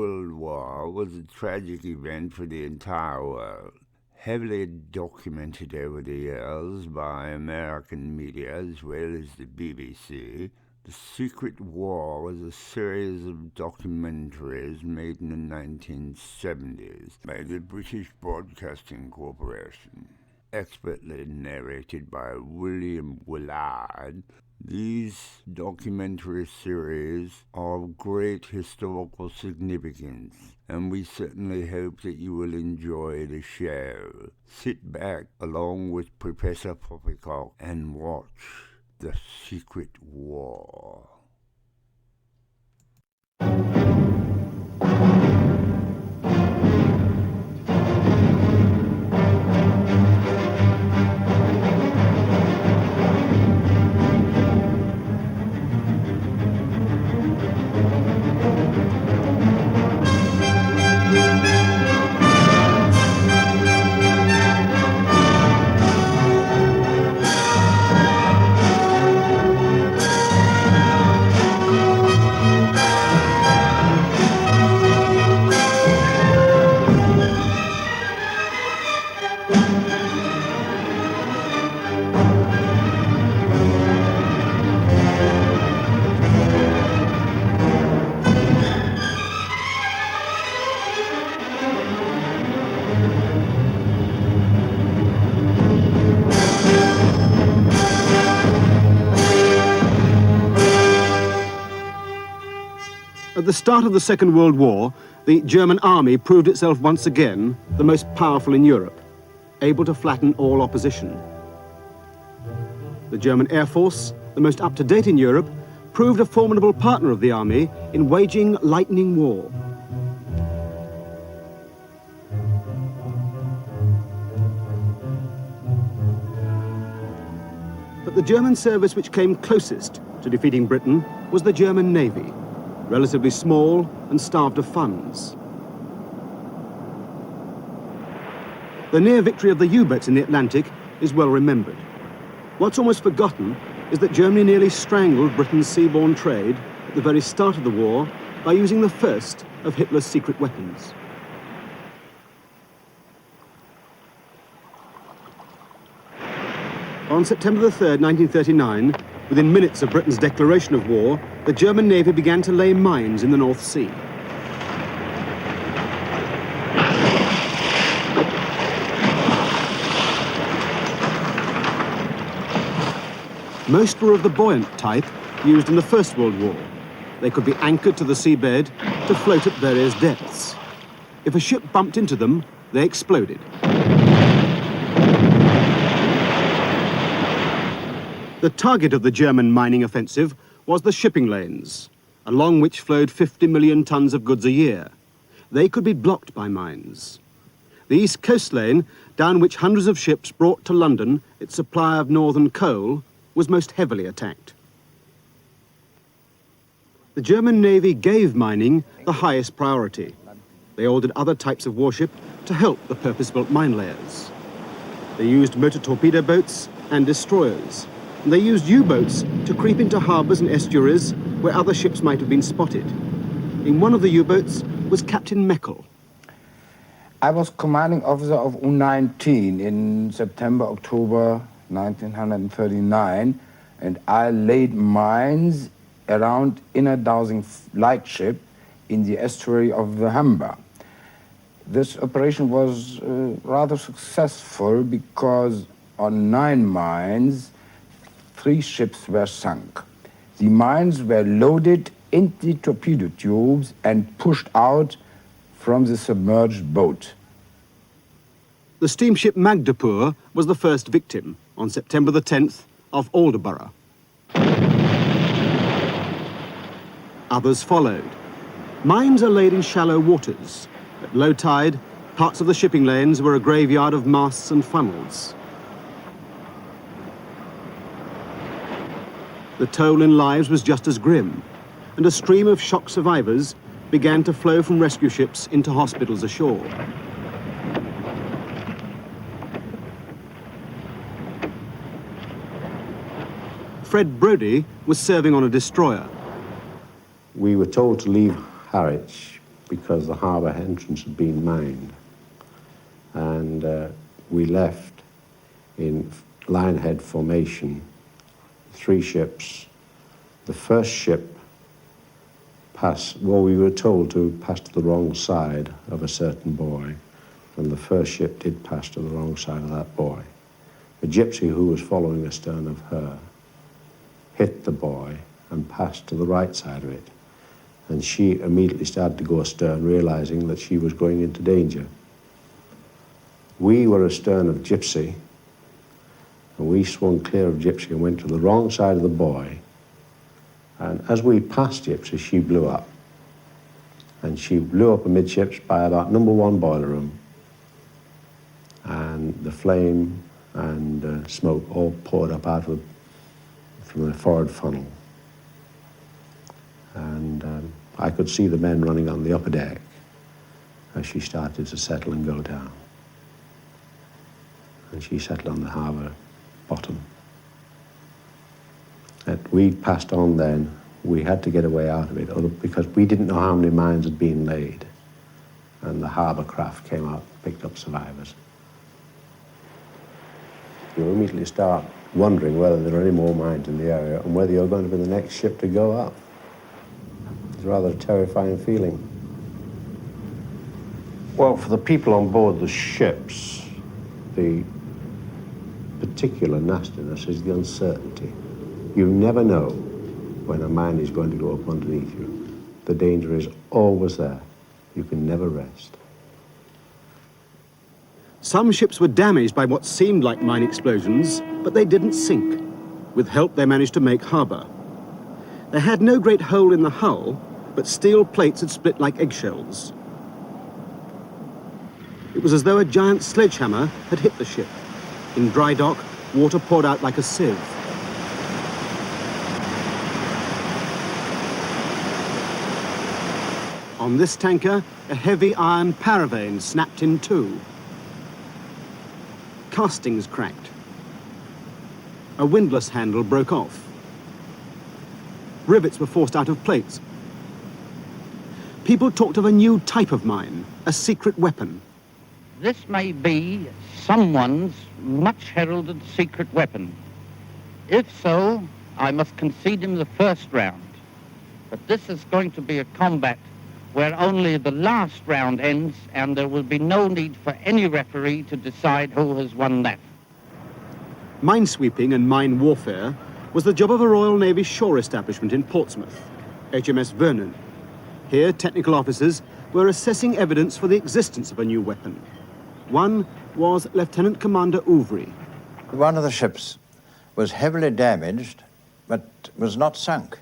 World War was a tragic event for the entire world. Heavily documented over the years by American media as well as the BBC, The Secret War was a series of documentaries made in the 1970s by the British Broadcasting Corporation. Expertly narrated by William Willard, these documentary series are of great historical significance, and we certainly hope that you will enjoy the show. Sit back along with Professor Poppycock and watch The Secret War. At the start of the Second World War, the German army proved itself once again the most powerful in Europe, able to flatten all opposition. The German Air Force, the most up-to-date in Europe, proved a formidable partner of the army in waging lightning war. But the German service which came closest to defeating Britain was the German Navy, relatively small and starved of funds. The near victory of the U-boats in the Atlantic is well remembered. What's almost forgotten is that Germany nearly strangled Britain's seaborne trade at the very start of the war by using the first of Hitler's secret weapons. On September the 3rd, 1939, within minutes of Britain's declaration of war, the German Navy began to lay mines in the North Sea. Most were of the buoyant type used in the First World War. They could be anchored to the seabed to float at various depths. If a ship bumped into them, they exploded. The target of the German mining offensive was the shipping lanes, along which flowed 50 million tons of goods a year. They could be blocked by mines. The East Coast Lane, down which hundreds of ships brought to London its supply of northern coal, was most heavily attacked. The German Navy gave mining the highest priority. They ordered other types of warship to help the purpose-built mine layers. They used motor torpedo boats and destroyers. And they used U-boats to creep into harbours and estuaries where other ships might have been spotted. In one of the U-boats was Captain Meckel. I was commanding officer of U-19 in September, October 1939, and I laid mines around Inner Dowsing lightship in the estuary of the Humber. This operation was rather successful because on 9 mines, 3 ships were sunk. The mines were loaded into torpedo tubes and pushed out from the submerged boat. The steamship Magdeburg was the first victim on September the 10th off Aldeburgh. Others followed. Mines are laid in shallow waters. At low tide, parts of the shipping lanes were a graveyard of masts and funnels. The toll in lives was just as grim, and a stream of shock survivors began to flow from rescue ships into hospitals ashore. Fred Brodie was serving on a destroyer. We were told to leave Harwich because the harbour entrance had been mined. And we left in line-head formation, 3 ships. The first ship passed, well, we were told to pass to the wrong side of a certain buoy, and the first ship did pass to the wrong side of that buoy. A gypsy who was following astern of her hit the buoy and passed to the right side of it. And she immediately started to go astern, realizing that she was going into danger. We were astern of Gypsy, and we swung clear of Gypsy and went to the wrong side of the buoy. And as we passed Gypsy, she blew up. And she blew up amidships by about number 1 boiler room. And the flame and smoke all poured up out of from the forward funnel. And I could see the men running on the upper deck as she started to settle and go down. And she settled on the harbour bottom. We passed on then. We had to get a way out of it because we didn't know how many mines had been laid. And the harbour craft came out and picked up survivors. You immediately start wondering whether there are any more mines in the area and whether you're going to be the next ship to go up. It's rather a terrifying feeling. Well, for the people on board the ships, the particular nastiness is the uncertainty. You never know when a mine is going to go up underneath you. The danger is always there. You can never rest. Some ships were damaged by what seemed like mine explosions, but they didn't sink. With help, they managed to make harbour. They had no great hole in the hull, but steel plates had split like eggshells. It was as though a giant sledgehammer had hit the ship. In dry dock, water poured out like a sieve. On this tanker, a heavy iron paravane snapped in 2. Castings cracked. A windlass handle broke off. Rivets were forced out of plates. People talked of a new type of mine, a secret weapon. This may be someone's much heralded secret weapon. If so, I must concede him the first round. But this is going to be a combat where only the last round ends, and there will be no need for any referee to decide who has won that. Minesweeping and mine warfare was the job of a Royal Navy shore establishment in Portsmouth, HMS Vernon. Here, technical officers were assessing evidence for the existence of a new weapon. One was Lieutenant Commander Ouvry. One of the ships was heavily damaged, but was not sunk.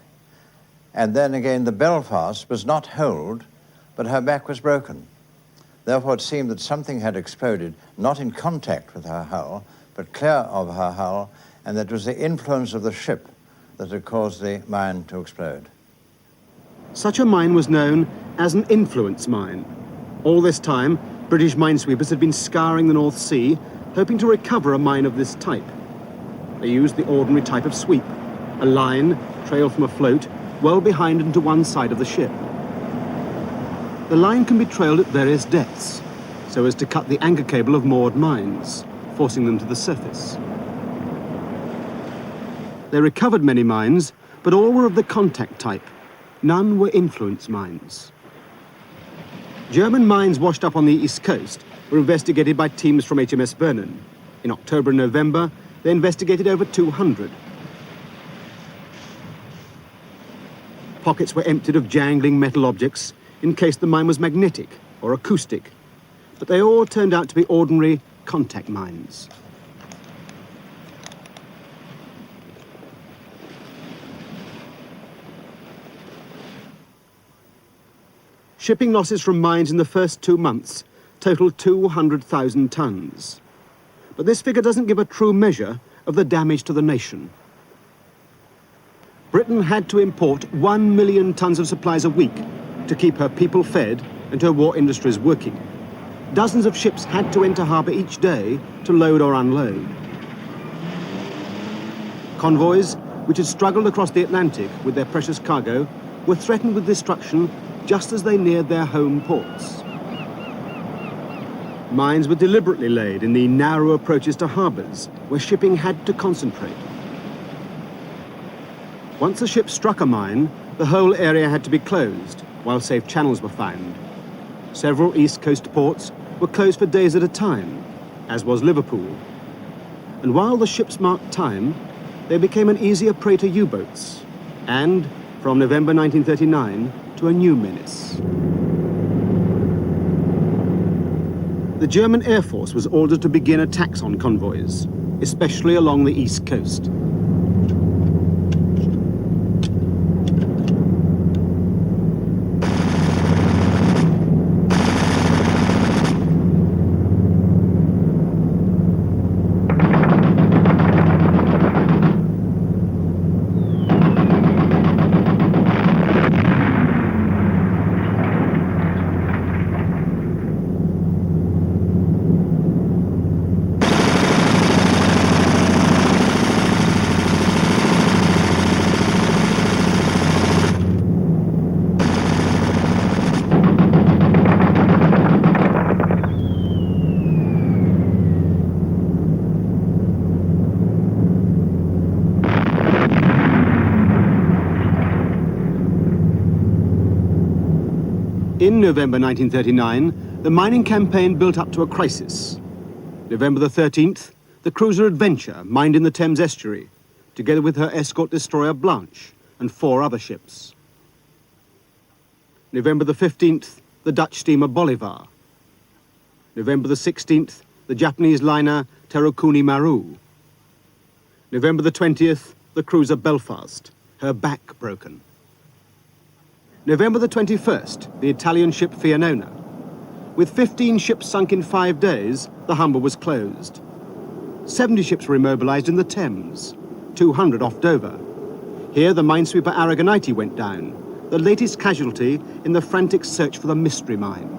And then again, the Belfast was not holed, but her back was broken. Therefore, it seemed that something had exploded, not in contact with her hull, but clear of her hull, and that was the influence of the ship that had caused the mine to explode. Such a mine was known as an influence mine. All this time, British minesweepers had been scouring the North Sea, hoping to recover a mine of this type. They used the ordinary type of sweep, a line trailed from a float, well behind and to one side of the ship. The line can be trailed at various depths, so as to cut the anchor cable of moored mines, forcing them to the surface. They recovered many mines, but all were of the contact type. None were influence mines. German mines washed up on the east coast were investigated by teams from HMS Vernon. In October and November, they investigated over 200. Pockets were emptied of jangling metal objects in case the mine was magnetic or acoustic, but they all turned out to be ordinary contact mines. Shipping losses from mines in the first 2 months totaled 200,000 tons. But this figure doesn't give a true measure of the damage to the nation. Britain had to import 1 million tons of supplies a week to keep her people fed and her war industries working. Dozens of ships had to enter harbour each day to load or unload. Convoys, which had struggled across the Atlantic with their precious cargo, were threatened with destruction just as they neared their home ports. Mines were deliberately laid in the narrow approaches to harbours, where shipping had to concentrate. Once a ship struck a mine, the whole area had to be closed, while safe channels were found. Several East Coast ports were closed for days at a time, as was Liverpool. And while the ships marked time, they became an easier prey to U-boats, and, from November 1939, to a new menace. The German Air Force was ordered to begin attacks on convoys, especially along the East Coast. In November 1939, the mining campaign built up to a crisis. November the 13th, the cruiser Adventure mined in the Thames estuary, together with her escort destroyer Blanche and 4 other ships. November the 15th, the Dutch steamer Bolivar. November the 16th, the Japanese liner Terukuni Maru. November the 20th, the cruiser Belfast, her back broken. November the 21st, the Italian ship Fianona. With 15 ships sunk in 5 days, the Humber was closed. 70 ships were immobilized in the Thames, 200 off Dover. Here, the minesweeper Aragonite went down, the latest casualty in the frantic search for the mystery mine.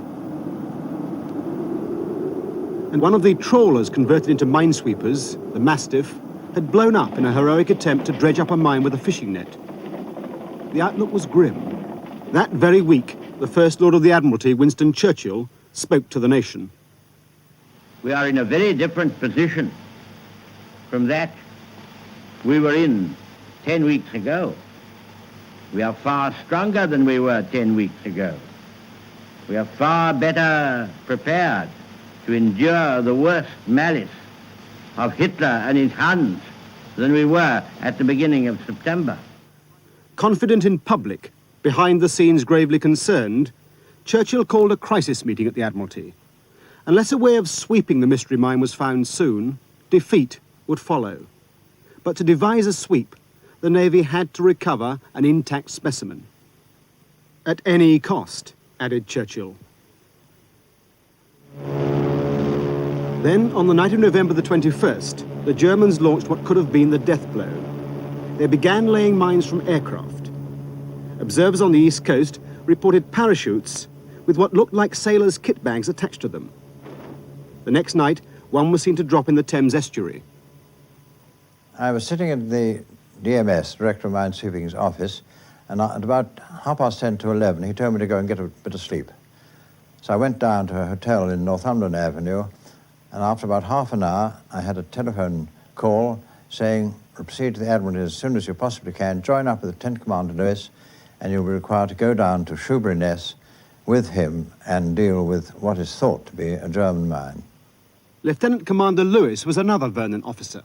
And one of the trawlers converted into minesweepers, the Mastiff, had blown up in a heroic attempt to dredge up a mine with a fishing net. The outlook was grim. That very week, the First Lord of the Admiralty, Winston Churchill, spoke to the nation. We are in a very different position from that we were in 10 weeks ago. We are far stronger than we were 10 weeks ago. We are far better prepared to endure the worst malice of Hitler and his Huns than we were at the beginning of September. Confident in public, behind the scenes gravely concerned, Churchill called a crisis meeting at the Admiralty. Unless a way of sweeping the mystery mine was found soon, defeat would follow. But to devise a sweep, the Navy had to recover an intact specimen. At any cost, added Churchill. Then, on the night of November the 21st, the Germans launched what could have been the death blow. They began laying mines from aircraft. Observers on the East Coast reported parachutes with what looked like sailors' kit bags attached to them. The next night, one was seen to drop in the Thames estuary. I was sitting at the DMS, Director of Minesweeping's office, and at about 10:30 to 11, he told me to go and get a bit of sleep. So I went down to a hotel in Northumberland Avenue, and after about half an hour, I had a telephone call saying, proceed to the Admiralty as soon as you possibly can, join up with Lieutenant Commander Lewis, and you'll be required to go down to Shoebury-Ness with him and deal with what is thought to be a German mine. Lieutenant Commander Lewis was another Vernon officer.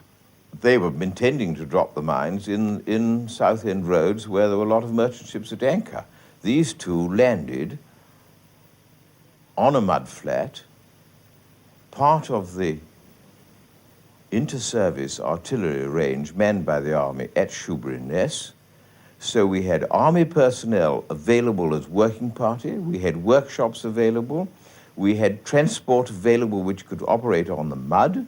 They were intending to drop the mines in Southend Roads, where there were a lot of merchant ships at anchor. These two landed on a mudflat, part of the inter-service artillery range manned by the Army at Shoebury-Ness. So we had Army personnel available as working party, we had workshops available, we had transport available which could operate on the mud,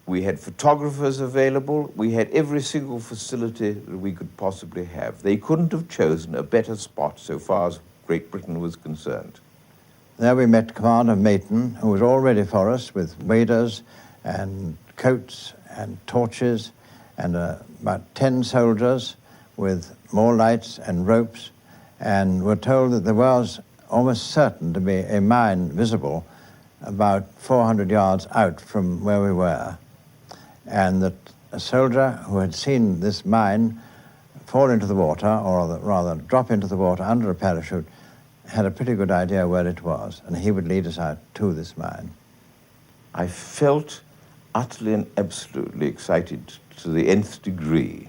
we had photographers available, we had every single facility that we could possibly have. They couldn't have chosen a better spot so far as Great Britain was concerned. There we met Commander Mayton, who was all ready for us with waders and coats and torches and about 10 soldiers with more lights and ropes and were told that there was almost certain to be a mine visible about 400 yards out from where we were, and that a soldier who had seen this mine fall into the water, or rather drop into the water under a parachute, had a pretty good idea where it was, and he would lead us out to this mine. I felt utterly and absolutely excited to the nth degree.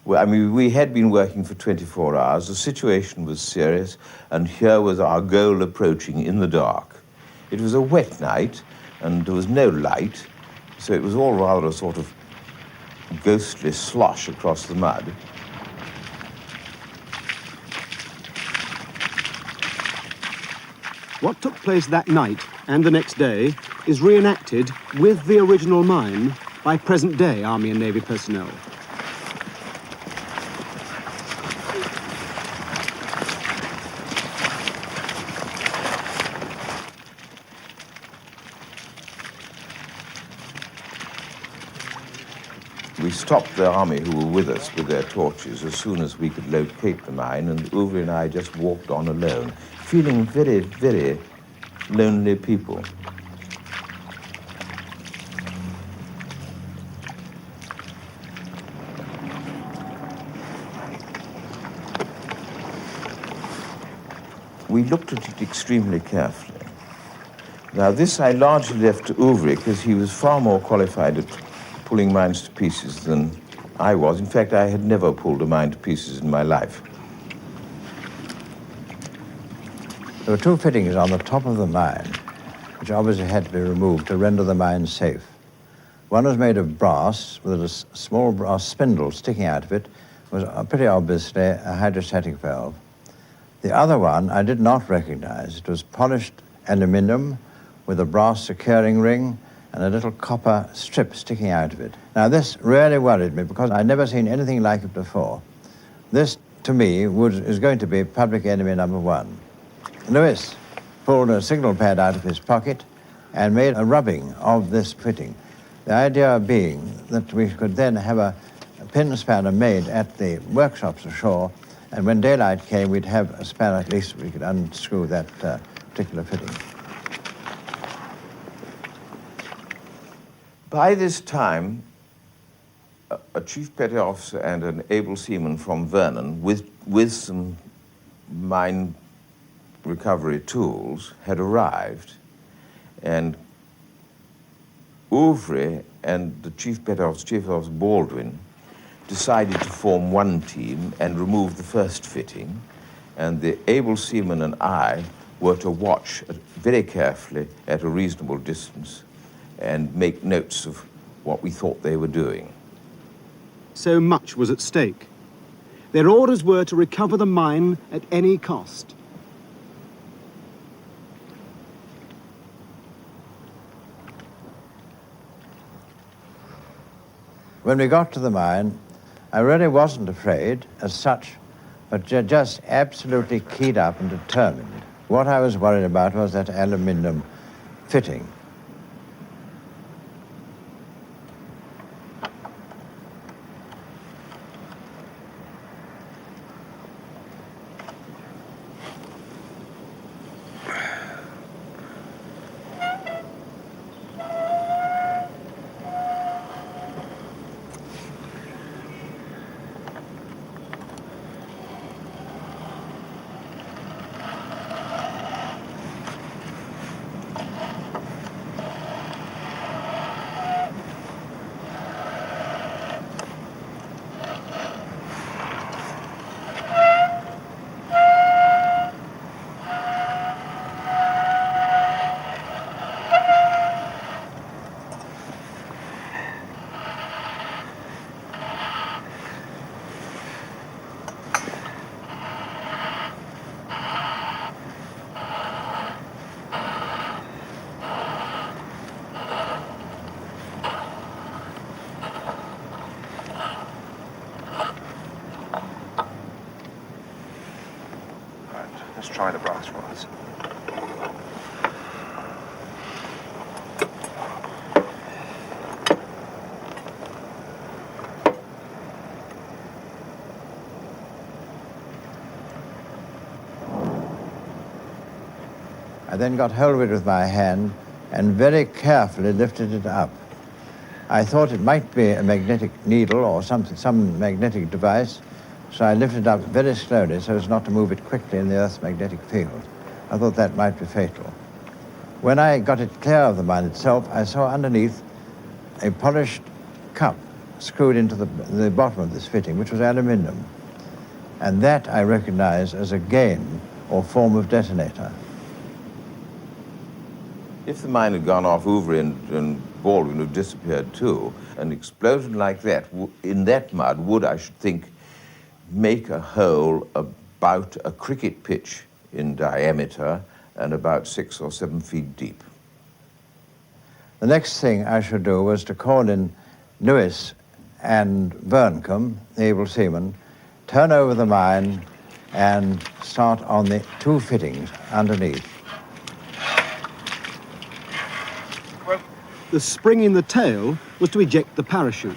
Well, I mean, we had been working for 24 hours, the situation was serious, and here was our goal approaching in the dark. It was a wet night, and there was no light, so it was all rather a sort of ghostly slosh across the mud. What took place that night and the next day is reenacted with the original mine by present-day Army and Navy personnel. We stopped the army who were with us with their torches as soon as we could locate the mine, and Uwe and I just walked on alone, feeling very, very lonely people. We looked at it extremely carefully. Now, this I largely left to Uwe because he was far more qualified at pulling mines to pieces than I was. In fact, I had never pulled a mine to pieces in my life. There were two fittings on the top of the mine, which obviously had to be removed to render the mine safe. One was made of brass with a small brass spindle sticking out of it, was pretty obviously a hydrostatic valve. The other one I did not recognize. It was polished aluminium with a brass securing ring and a little copper strip sticking out of it. Now, this really worried me because I'd never seen anything like it before. This, to me, is going to be public enemy number one. Lewis pulled a signal pad out of his pocket and made a rubbing of this fitting. The idea being that we could then have a pin spanner made at the workshops ashore, and when daylight came, we'd have a spanner, at least we could unscrew that particular fitting. By this time, a chief petty officer and an able seaman from Vernon, with some mine recovery tools, had arrived, and Uwe and the chief petty officer, Chief Officer Baldwin, decided to form one team and remove the first fitting, and the able seaman and I were to watch very carefully at a reasonable distance and make notes of what we thought they were doing. So much was at stake. Their orders were to recover the mine at any cost. When we got to the mine, I really wasn't afraid as such, but just absolutely keyed up and determined. What I was worried about was that aluminium fitting. Let's try the brass ones. I then got hold of it with my hand and very carefully lifted it up. I thought it might be a magnetic needle or some magnetic device, so I lifted it up very slowly so as not to move it quickly in the Earth's magnetic field. I thought that might be fatal. When I got it clear of the mine itself, I saw underneath a polished cup screwed into the bottom of this fitting, which was aluminium. And that I recognized as a gain or form of detonator. If the mine had gone off over and Baldwin would have disappeared too, an explosion like that in that mud would, I should think, make a hole about a cricket pitch in diameter and about 6 or 7 feet deep. The next thing I should do was to call in Lewis and Burncombe, the able seamen, turn over the mine and start on the 2 fittings underneath. The spring in the tail was to eject the parachute.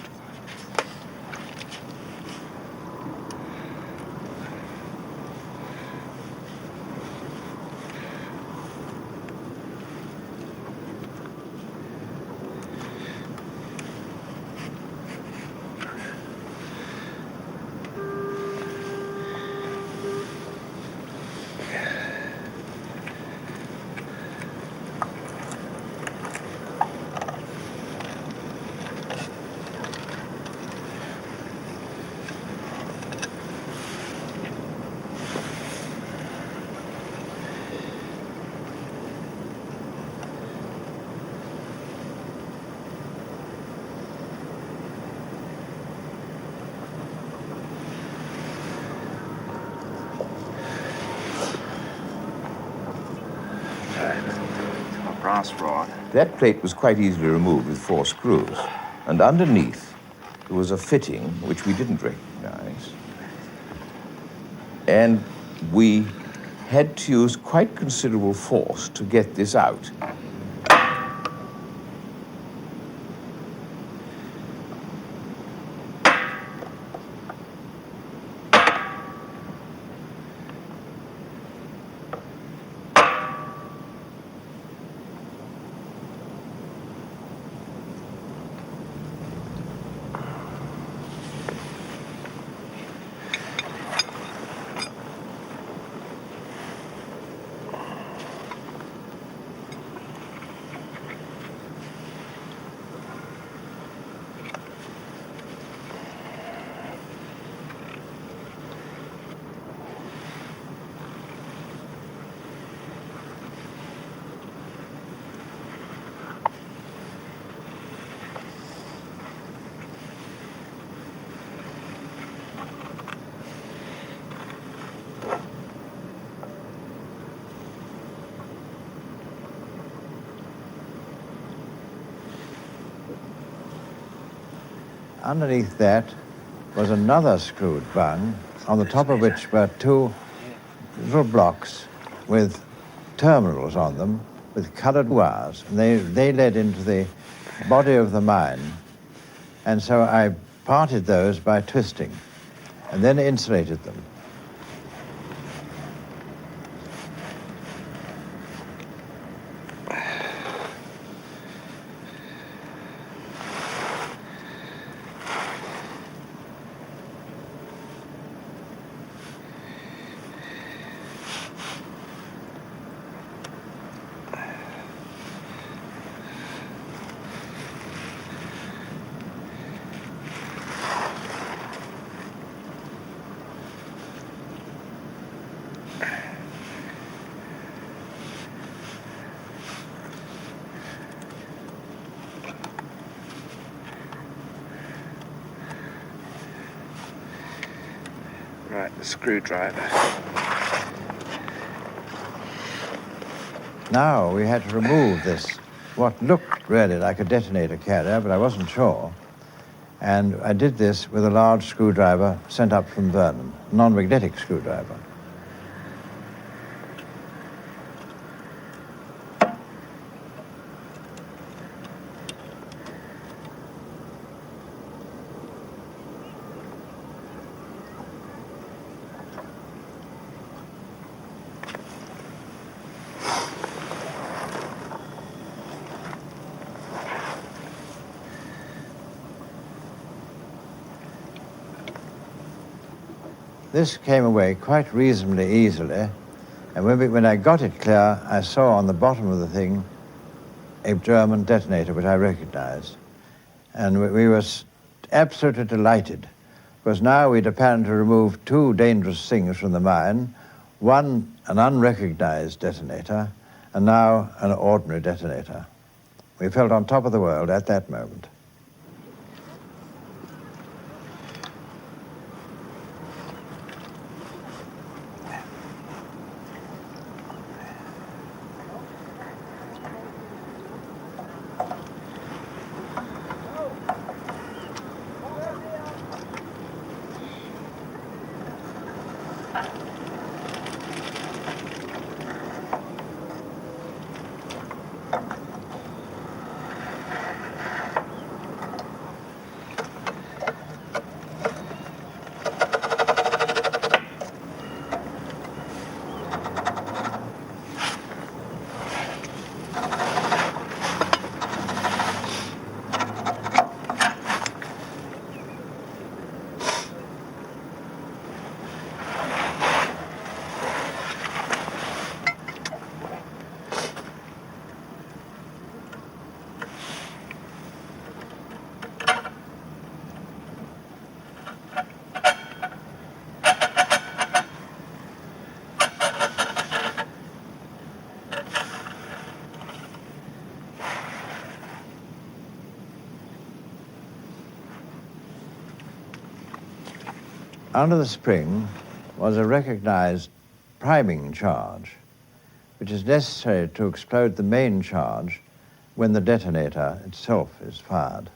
Brass rod. That plate was quite easily removed with 4 screws, and underneath there was a fitting which we didn't recognize, and we had to use quite considerable force to get this out. Underneath that was another screwed bung, on the top of which were 2 little blocks with terminals on them with colored wires. And they led into the body of the mine. And so I parted those by twisting and then insulated them. Right, the screwdriver. Now we had to remove this, what looked really like a detonator carrier, but I wasn't sure. And I did this with a large screwdriver sent up from Vernon, non-magnetic screwdriver. this came away quite reasonably easily, and when I got it clear, I saw on the bottom of the thing a German detonator, which I recognized. And we were absolutely delighted, because now we'd apparently removed two dangerous things from the mine, one an unrecognized detonator, and now an ordinary detonator. We felt on top of the world at that moment. Under the spring was a recognized priming charge, which is necessary to explode the main charge when the detonator itself is fired.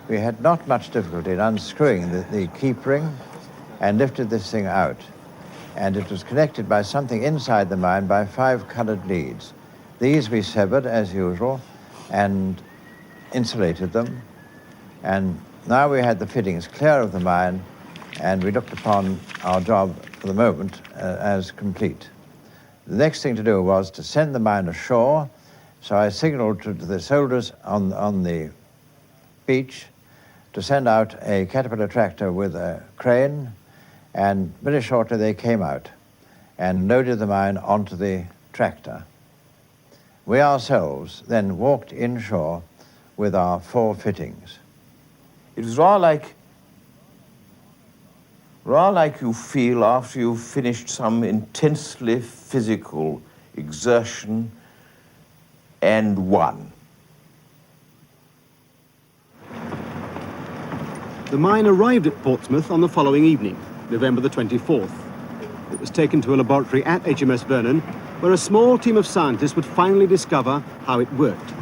We had not much difficulty in unscrewing the keep ring and lifted this thing out. And it was connected by something inside the mine by 5 colored leads. These we severed, as usual, and insulated them. And now we had the fittings clear of the mine, and we looked upon our job for the moment as complete. The next thing to do was to send the mine ashore, so I signaled to the soldiers on the beach to send out a Caterpillar tractor with a crane, and very shortly they came out and loaded the mine onto the tractor. We ourselves then walked inshore with our 4 fittings. It was rather like you feel after you've finished some intensely physical exertion and won. The mine arrived at Portsmouth on the following evening, November the 24th. It was taken to a laboratory at HMS Vernon, where a small team of scientists would finally discover how it worked.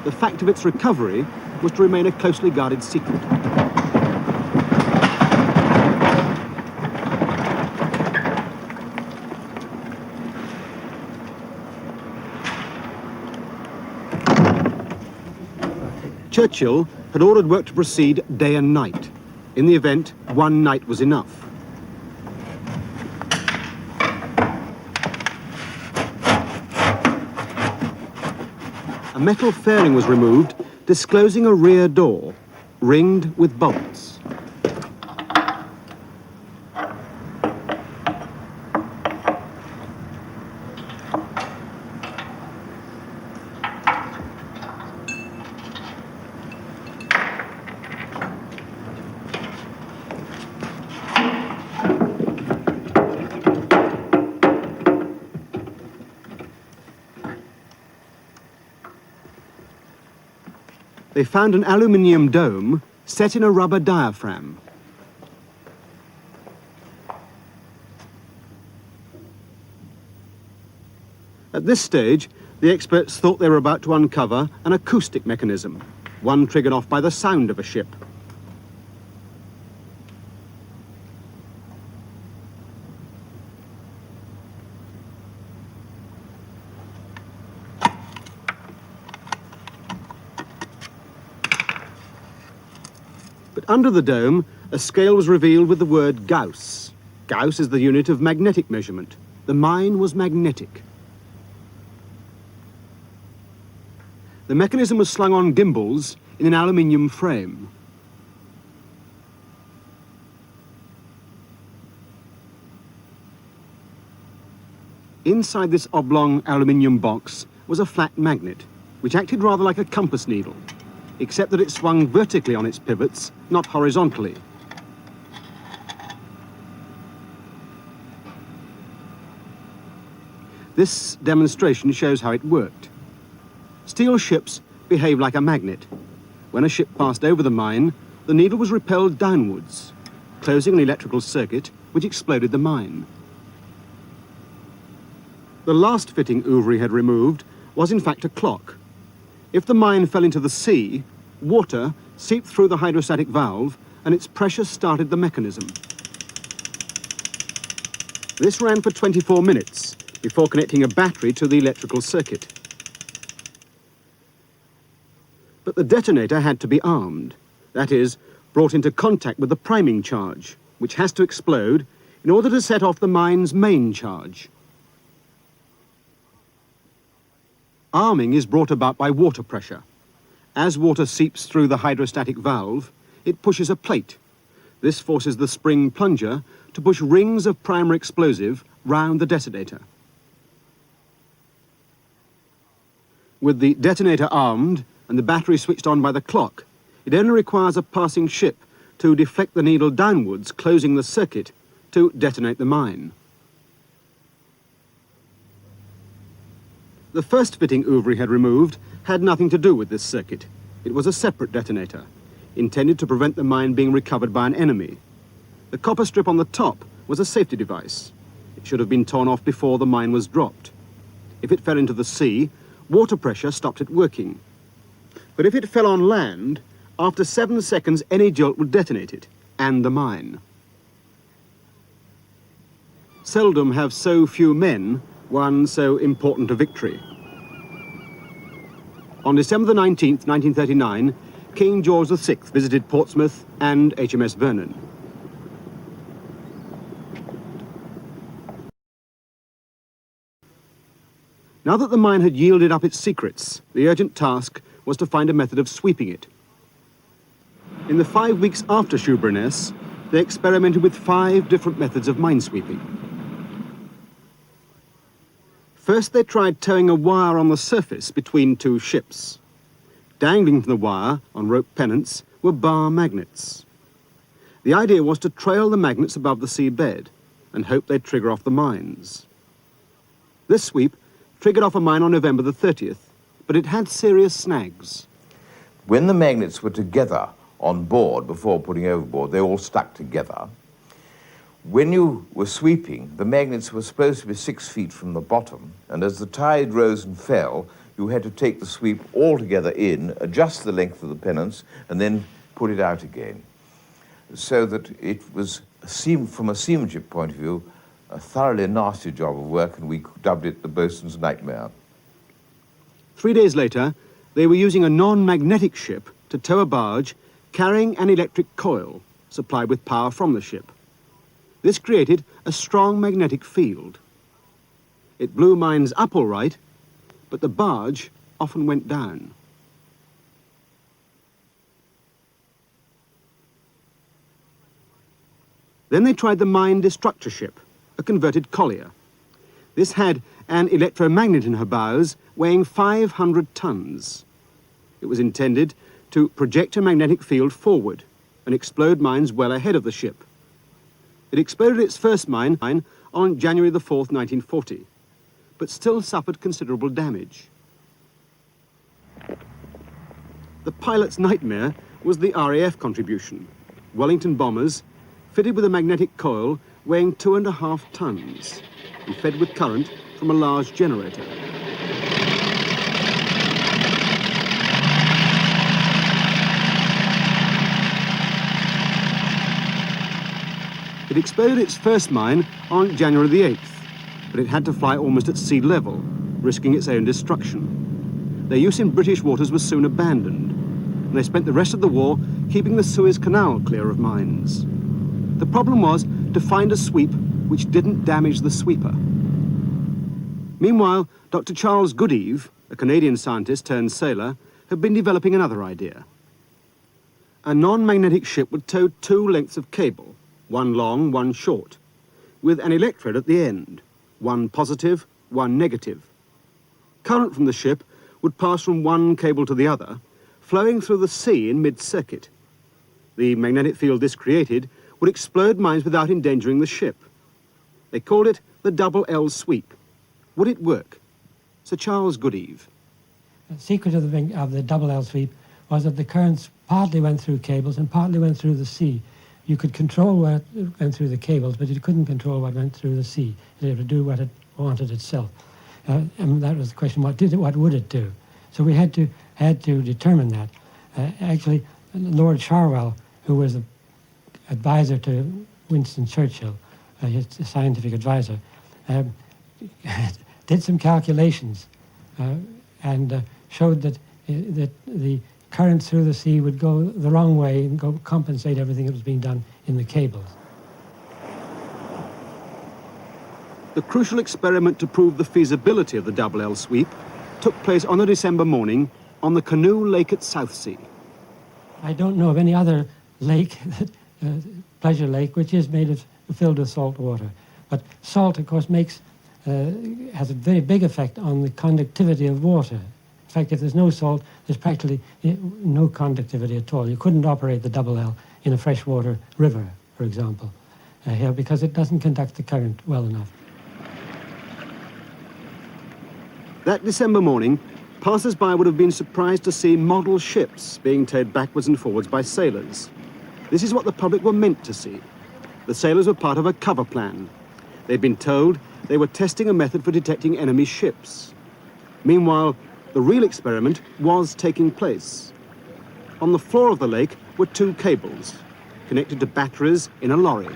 The fact of its recovery was to remain a closely guarded secret. Churchill had ordered work to proceed day and night. In the event, one night was enough. A metal fairing was removed, disclosing a rear door, ringed with bolts. They found an aluminium dome set in a rubber diaphragm. At this stage, the experts thought they were about to uncover an acoustic mechanism, one triggered off by the sound of a ship. But under the dome, a scale was revealed with the word Gauss. Gauss is the unit of magnetic measurement. The mine was magnetic. The mechanism was slung on gimbals in an aluminium frame. Inside this oblong aluminium box was a flat magnet, which acted rather like a compass needle, except that it swung vertically on its pivots, not horizontally. This demonstration shows how it worked. Steel ships behave like a magnet. When a ship passed over the mine, the needle was repelled downwards, closing an electrical circuit which exploded the mine. The last fitting Ouvry had removed was in fact a clock. If the mine fell into the sea, water seeped through the hydrostatic valve and its pressure started the mechanism. This ran for 24 minutes before connecting a battery to the electrical circuit. But the detonator had to be armed, that is, brought into contact with the priming charge, which has to explode in order to set off the mine's main charge. Arming is brought about by water pressure. As water seeps through the hydrostatic valve, it pushes a plate. This forces the spring plunger to push rings of primary explosive round the detonator. With the detonator armed and the battery switched on by the clock, it only requires a passing ship to deflect the needle downwards, closing the circuit, to detonate the mine. The first fitting Ouvry had removed had nothing to do with this circuit. It was a separate detonator, intended to prevent the mine being recovered by an enemy. The copper strip on the top was a safety device. It should have been torn off before the mine was dropped. If it fell into the sea, water pressure stopped it working. But if it fell on land, after 7 seconds any jolt would detonate it, and the mine. Seldom have so few men won so important a victory. On December the 19th, 1939, King George VI visited Portsmouth and HMS Vernon. Now that the mine had yielded up its secrets, the urgent task was to find a method of sweeping it. In the 5 weeks after Shoeburyness, they experimented with 5 different methods of minesweeping. First, they tried towing a wire on the surface between 2 ships. Dangling from the wire on rope pennants were bar magnets. The idea was to trail the magnets above the seabed and hope they'd trigger off the mines. This sweep triggered off a mine on November the 30th, but it had serious snags. When the magnets were together on board before putting overboard, they all stuck together. When you were sweeping, the magnets were supposed to be 6 feet from the bottom, and as the tide rose and fell, you had to take the sweep all together in, adjust the length of the pennants, and then put it out again. So that it was, from a seamanship point of view, a thoroughly nasty job of work, and we dubbed it the boatswain's nightmare. 3 days later, they were using a non-magnetic ship to tow a barge carrying an electric coil supplied with power from the ship. This created a strong magnetic field. It blew mines up all right, but the barge often went down. Then they tried the mine destructor ship, a converted collier. This had an electromagnet in her bows weighing 500 tons. It was intended to project a magnetic field forward and explode mines well ahead of the ship. It exploded its first mine on January the 4th, 1940, but still suffered considerable damage. The pilot's nightmare was the RAF contribution. Wellington bombers, fitted with a magnetic coil weighing 2.5 tons and fed with current from a large generator. It exploded its first mine on January the 8th, but it had to fly almost at sea level, risking its own destruction. Their use in British waters was soon abandoned, and they spent the rest of the war keeping the Suez Canal clear of mines. The problem was to find a sweep which didn't damage the sweeper. Meanwhile, Dr. Charles Goodeve, a Canadian scientist turned sailor, had been developing another idea. A non-magnetic ship would tow 2 lengths of cable, one long, one short, with an electrode at the end, one positive, one negative. Current from the ship would pass from one cable to the other, flowing through the sea in mid-circuit. The magnetic field this created would explode mines without endangering the ship. They called it the double L sweep. Would it work? Sir Charles Goodeve. The secret of the double L sweep was that the currents partly went through cables and partly went through the sea. You could control what went through the cables, but you couldn't control what went through the sea. It would do what it wanted itself. And that was the question, what would it do? So we had to determine that. Actually, Lord Charwell, who was the advisor to Winston Churchill, his scientific advisor, did some calculations and showed that the currents through the sea would go the wrong way and compensate everything that was being done in the cables. The crucial experiment to prove the feasibility of the double L sweep took place on a December morning on the Canoe Lake at Southsea. I don't know of any other lake, Pleasure Lake, which is filled with salt water. But salt, of course, has a very big effect on the conductivity of water. In fact, if there's no salt, there's practically no conductivity at all. You couldn't operate the double L in a freshwater river, for example, here, because it doesn't conduct the current well enough. That December morning, passers-by would have been surprised to see model ships being towed backwards and forwards by sailors. This is what the public were meant to see. The sailors were part of a cover plan. They'd been told they were testing a method for detecting enemy ships. Meanwhile, the real experiment was taking place. On the floor of the lake were 2 cables, connected to batteries in a lorry.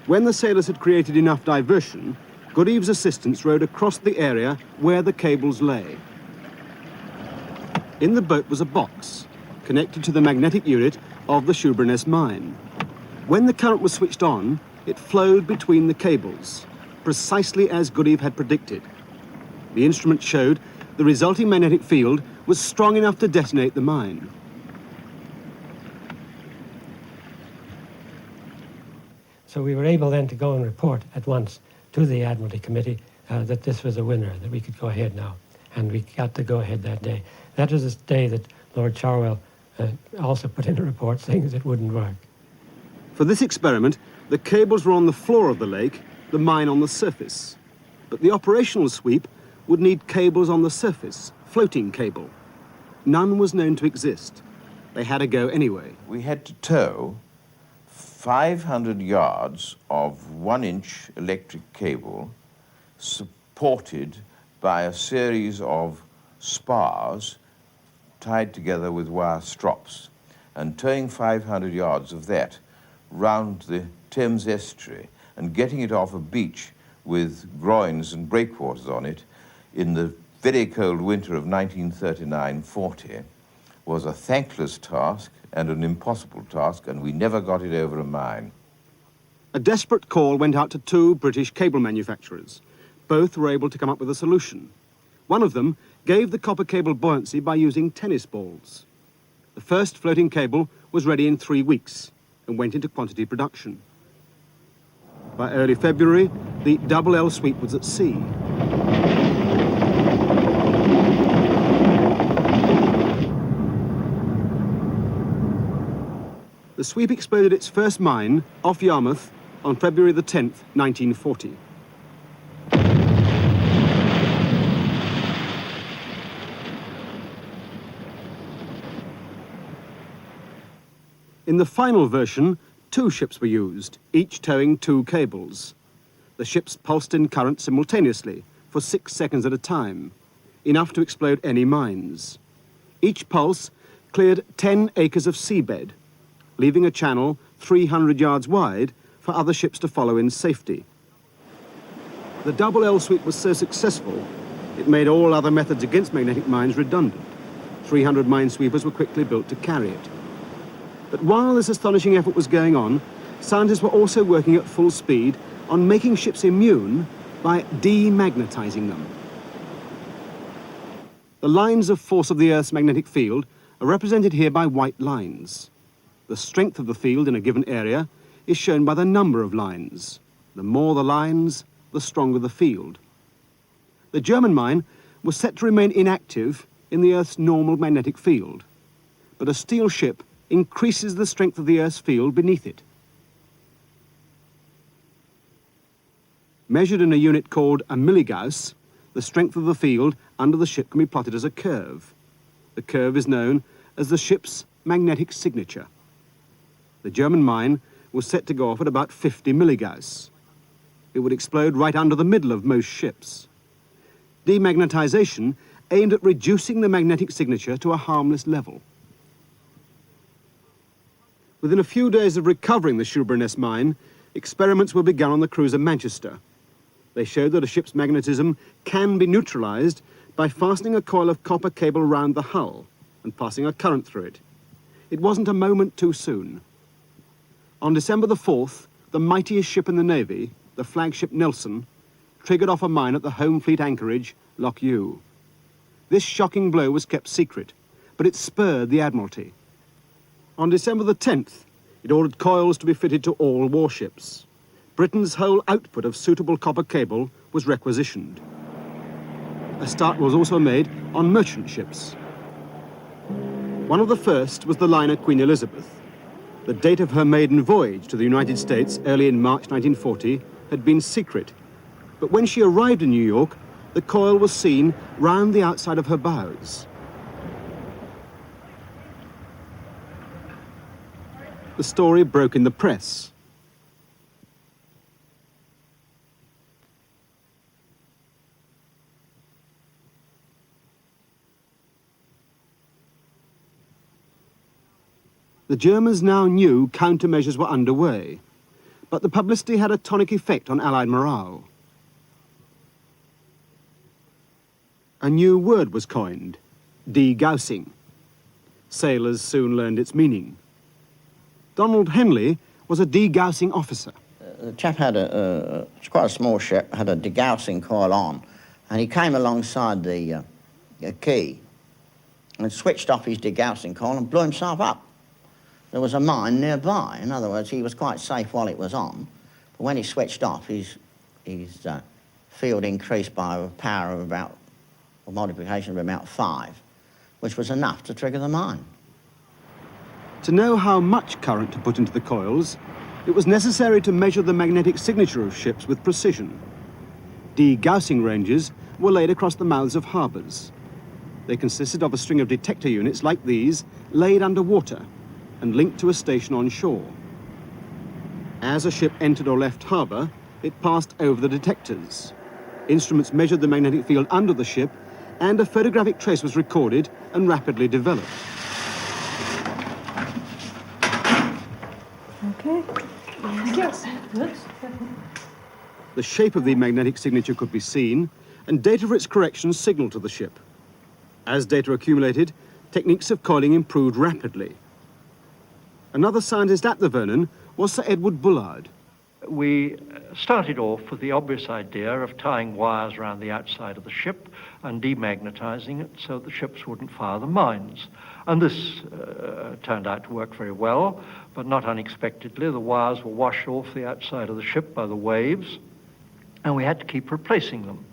When the sailors had created enough diversion, Goodeve's assistants rowed across the area where the cables lay. In the boat was a box, connected to the magnetic unit of the Shoeburyness mine. When the current was switched on, it flowed between the cables, precisely as Goodeve had predicted. The instrument showed the resulting magnetic field was strong enough to detonate the mine. So we were able then to go and report at once to the Admiralty Committee that this was a winner, that we could go ahead now. And we got to go ahead that day. That was the day that Lord Charwell also put in a report saying that it wouldn't work. For this experiment, the cables were on the floor of the lake, the mine on the surface. But the operational sweep would need cables on the surface, floating cable. None was known to exist. They had to go anyway. We had to tow 500 yards of 1-inch electric cable supported by a series of spars tied together with wire strops, and towing 500 yards of that round the Thames estuary and getting it off a beach with groins and breakwaters on it in the very cold winter of 1939-40 was a thankless task and an impossible task, and we never got it over a mine. A desperate call went out to two British cable manufacturers. Both were able to come up with a solution. One of them gave the copper cable buoyancy by using tennis balls. The first floating cable was ready in 3 weeks and went into quantity production. By early February, the double L sweep was at sea. The sweep exploded its first mine off Yarmouth on February the 10th, 1940. In the final version, 2 ships were used, each towing 2 cables. The ships pulsed in current simultaneously for 6 seconds at a time, enough to explode any mines. Each pulse cleared 10 acres of seabed, leaving a channel 300 yards wide for other ships to follow in safety. The double L sweep was so successful, it made all other methods against magnetic mines redundant. 300 minesweepers were quickly built to carry it. But while this astonishing effort was going on, scientists were also working at full speed on making ships immune by demagnetizing them. The lines of force of the Earth's magnetic field are represented here by white lines. The strength of the field in a given area is shown by the number of lines. The more the lines, the stronger the field. The German mine was set to remain inactive in the Earth's normal magnetic field, but a steel ship increases the strength of the Earth's field beneath it. Measured in a unit called a milligauss, the strength of the field under the ship can be plotted as a curve. The curve is known as the ship's magnetic signature. The German mine was set to go off at about 50 milligauss. It would explode right under the middle of most ships. Demagnetization aimed at reducing the magnetic signature to a harmless level. Within a few days of recovering the Shoeburyness mine, experiments were begun on the cruiser Manchester. They showed that a ship's magnetism can be neutralized by fastening a coil of copper cable round the hull and passing a current through it. It wasn't a moment too soon. On December the 4th, the mightiest ship in the Navy, the flagship Nelson, triggered off a mine at the Home Fleet anchorage, Loch Ewe. This shocking blow was kept secret, but it spurred the Admiralty. On December the 10th, it ordered coils to be fitted to all warships. Britain's whole output of suitable copper cable was requisitioned. A start was also made on merchant ships. One of the first was the liner Queen Elizabeth. The date of her maiden voyage to the United States early in March 1940 had been secret, but when she arrived in New York, the coil was seen round the outside of her bows. The story broke in the press. The Germans now knew countermeasures were underway, but the publicity had a tonic effect on Allied morale. A new word was coined, degaussing. Sailors soon learned its Donald Henley was a degaussing officer. The chap had it's quite a small ship, had a degaussing coil on, and he came alongside the quay and switched off his degaussing coil and blew himself up. There was a mine nearby. In other words, he was quite safe while it was on, but when he switched off, his field increased by a power of about, a multiplication of about 5, which was enough to trigger the mine. To know how much current to put into the coils, it was necessary to measure the magnetic signature of ships with precision. Degaussing ranges were laid across the mouths of harbours. They consisted of a string of detector units like these laid underwater and linked to a station on shore. As a ship entered or left harbour, it passed over the detectors. Instruments measured the magnetic field under the ship, and a photographic trace was recorded and rapidly developed. Okay. Yes. The shape of the magnetic signature could be seen, and data for its corrections signalled to the ship. As data accumulated, techniques of coiling improved rapidly. Another scientist at the Vernon was Sir Edward Bullard. We started off with the obvious idea of tying wires around the outside of the ship and demagnetizing it so the ships wouldn't fire the mines. And this turned out to work very well, but not unexpectedly. The wires were washed off the outside of the ship by the waves, and we had to keep replacing them.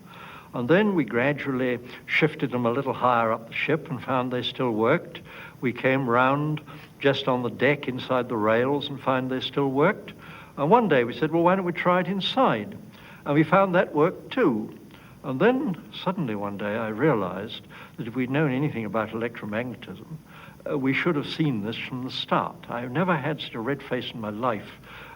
And then we gradually shifted them a little higher up the ship and found they still worked. We came round just on the deck inside the rails and found they still worked. And one day we said, well, why don't we try it inside? And we found that worked too. And then suddenly one day I realized that if we'd known anything about electromagnetism, we should have seen this from the start. I've never had such a red face in my life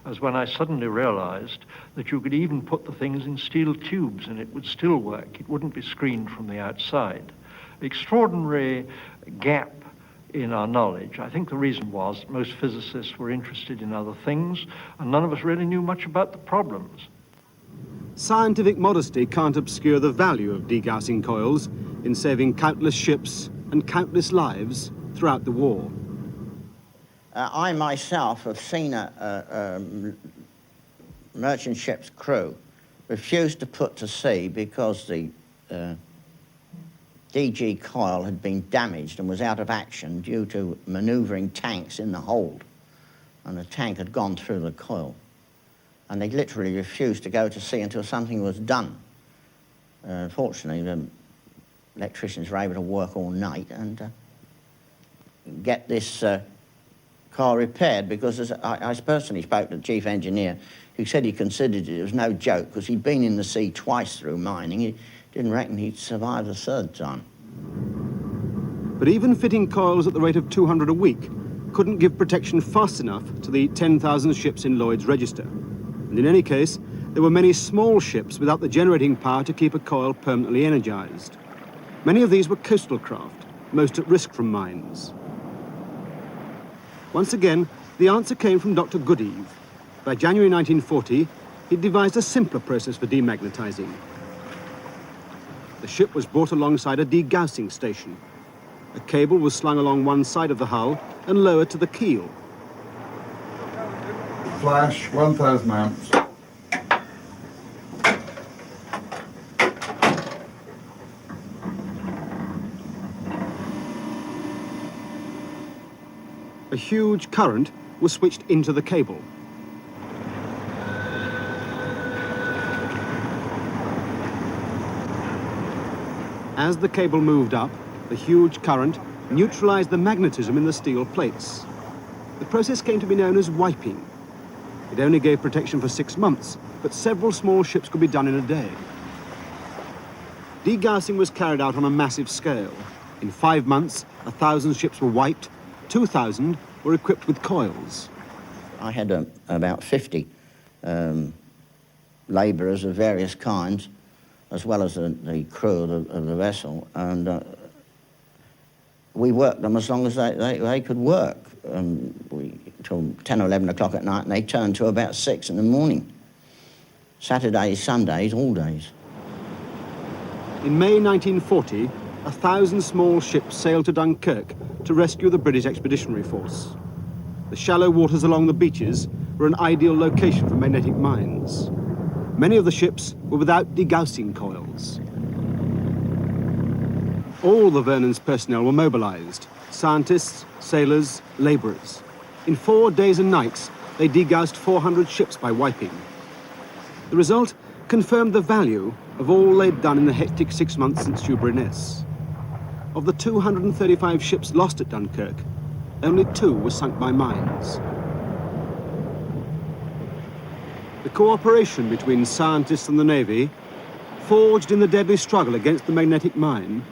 as when I suddenly realized that you could even put the things in steel tubes and it would still work. It wouldn't be screened from the outside. Extraordinary gap in our knowledge. I think the reason was that most physicists were interested in other things and none of us really knew much about the problems. Scientific modesty can't obscure the value of degaussing coils in saving countless ships and countless lives throughout the war. I myself have seen a merchant ship's crew refuse to put to sea because the DG coil had been damaged and was out of action due to manoeuvring tanks in the hold. And the tank had gone through the coil. And they literally refused to go to sea until something was done. Fortunately, the electricians were able to work all night and get this coil repaired, because I personally spoke to the chief engineer, who said he considered it was no joke because he'd been in the sea twice through mining. He didn't reckon he'd survive the third time. But even fitting coils at the rate of 200 a week couldn't give protection fast enough to the 10,000 ships in Lloyd's register. And in any case, there were many small ships without the generating power to keep a coil permanently energized. Many of these were coastal craft, most at risk from mines. Once again, the answer came from Dr. Goodeve. By January 1940, he'd devised a simpler process for demagnetizing. The ship was brought alongside a degaussing station. A cable was slung along one side of the hull and lowered to the keel. Flash, 1,000 amps. A huge current was switched into the cable. As the cable moved up, the huge current neutralized the magnetism in the steel plates. The process came to be known as wiping. It only gave protection for 6 months, but several small ships could be done in a day. Degaussing was carried out on a massive scale. In 5 months, 1,000 ships were wiped, 2,000 were equipped with coils. I had about 50 labourers of various kinds, as well as the crew of the vessel, and we worked them as long as they could work. Till 10 or 11 o'clock at night, and they turned to about 6 in the morning. Saturdays, Sundays, all days. In May 1940, 1,000 small ships sailed to Dunkirk to rescue the British Expeditionary Force. The shallow waters along the beaches were an ideal location for magnetic mines. Many of the ships were without degaussing coils. All the Vernon's personnel were mobilized: scientists, sailors, laborers. In 4 days and nights, they degaussed 400 ships by wiping. The result confirmed the value of all they'd done in the hectic 6 months since Shoeburyness. Of the 235 ships lost at Dunkirk, only 2 were sunk by mines. The cooperation between scientists and the Navy, forged in the deadly struggle against the magnetic mine,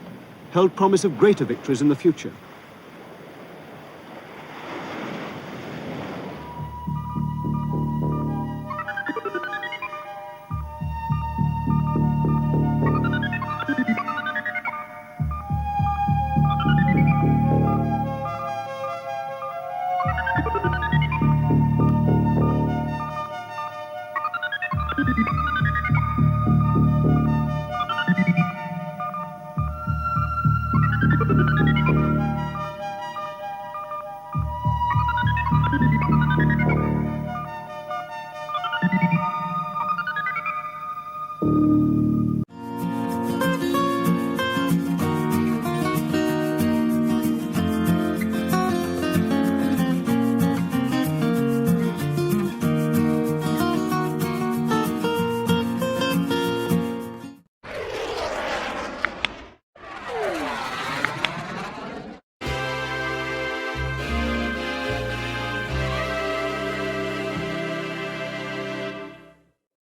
held promise of greater victories in the future.